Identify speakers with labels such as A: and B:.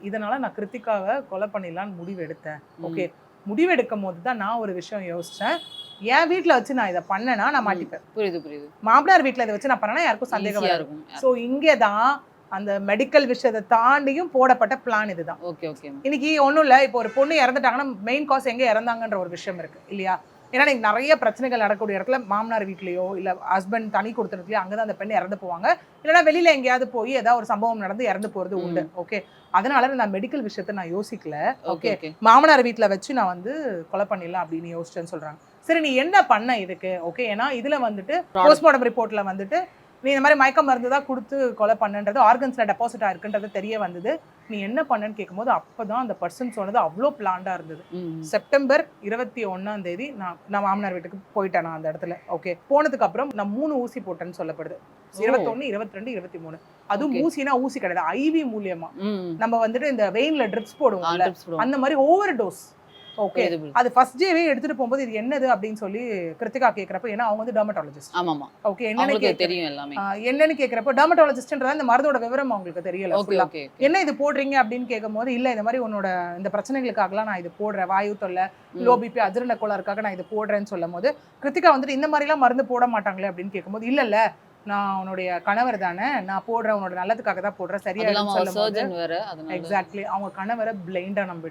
A: இதனால நான் கிருத்திகாவை கொலை பண்ணிடலான்னு முடிவு எடுத்தேன். ஓகே, முடிவெடுக்கும் போது தான் நான் ஒரு விஷயம் யோசிச்சேன். என் வீட்ல வச்சு நான் இதை பண்ணேன்னா நான் மாட்டிப்பேன்.
B: புரியுது புரியுது.
A: மாமனார் வீட்ல இதை வச்சு நான் பண்ணேன்னா யாருக்கும் சந்தேகம்
B: ஈஸியா
A: வராது.
B: இருக்கும்.
A: ஸோ இங்கே தான் அந்த மெடிக்கல் விஷயத்தை தாண்டியும் போடப்பட்ட பிளான் இதுதான்.
B: Okay okay.
A: இன்னைக்கு ஒன்றும் இல்லை, இப்போ ஒரு பொண்ணு இறந்துட்டாங்கன்னா மெயின் காஸ் எங்கே இறந்தாங்கன்ற ஒரு விஷயம் இருக்கு இல்லையா? ஏன்னா நீங்க நிறைய பிரச்சனைகள் நடக்கக்கூடிய இடத்துல மாமனார் வீட்லயோ இல்ல ஹஸ்பண்ட் தனி கொடுத்துருக்கலையோ அங்கதான் அந்த பெண் இறந்து போவாங்க. இல்லைன்னா வெளியில எங்கேயாவது போய் ஏதாவது ஒரு சம்பவம் நடந்து இறந்து போறது உண்டு. ஓகே, அதனால நான் மெடிக்கல் விஷயத்த நான் யோசிக்கல. ஓகே, மாமனார் வீட்ல வச்சு நான் வந்து கொலை பண்ணிடலாம் அப்படின்னு யோசிச்சேன்னு சொல்றாங்க. சரி, நீ என்ன பண்ண இதுக்கு? ஓகே, ஏன்னா இதுல வந்துட்டு போஸ்ட்மார்டம் ரிப்போர்ட்ல வந்துட்டு நீ இந்த மாதிரி மயக்க மருந்து தான் கொடுத்து கொலை பண்ணுன்றது, ஆர்கன்ஸ்ல டெபாசிட் ஆயிருக்குன்றது தெரிய வந்தது. நீ என்ன பண்ணன்னு கேட்கும்போது அப்பதான் அந்த பர்சன் சொன்னது அவ்வளோ பிளான்டா இருந்தது. செப்டம்பர் 21 நான் மாமனார் வீட்டுக்கு போயிட்டேன். நான் அந்த இடத்துல ஓகே போனதுக்கு அப்புறம் நான் 3 ஊசி போட்டேன்னு சொல்லப்படுது. 21, 22, 23. அதுவும் ஊசினா ஊசி கிடையாது, ஐவி மூலியமா நம்ம வந்துட்டு இந்த வெயின்ல ட்ரிப்ஸ் போடுவோம்ல, அந்த மாதிரி ஓவர் டோஸ். ஓகே, அது ஃபர்ஸ்ட் டேவே எடுத்துட்டு போகும்போது இது என்னது அப்படின்னு சொல்லி கிருத்திகா கேக்குறப்ப, ஏன்னா அவங்க வந்து டெர்மட்டாலஜிஸ்ட்.
B: ஆமாமா.
A: ஓகே, என்னன்னு
B: தெரியும் எல்லாமே.
A: என்னன்னு கேக்குறப்ப டெர்மட்டாலஜிஸ்ட்ன்றத இந்த மருந்தோட விவரம் அவங்களுக்கு தெரியல. என்ன இது போடுறீங்க அப்படின்னு கேட்கும்போது, இல்ல இந்த மாதிரி உன்னோட இந்த பிரச்சனைகளுக்காகலாம் நான் இது போடுறேன், வாயு தொல்லை, லோ பிபி, அஜீரண கோளாறுக்காக நான் இது போடுறேன்னு சொல்லும் போது கிருத்திகா வந்துட்டு இந்த மாதிரி எல்லாம் மருந்து போட மாட்டாங்களே அப்படின்னு கேட்கும்போது, இல்ல நான் உன்னுடைய கணவர் தானே, நான் போடுறேன், உன்னோட நல்லதுக்காக தான் போடுறேன், சரியா சொல்லும் போது எக்ஸாக்ட்லி அவங்க கணவரை பிளைண்டா நம்பிட்டாங்க.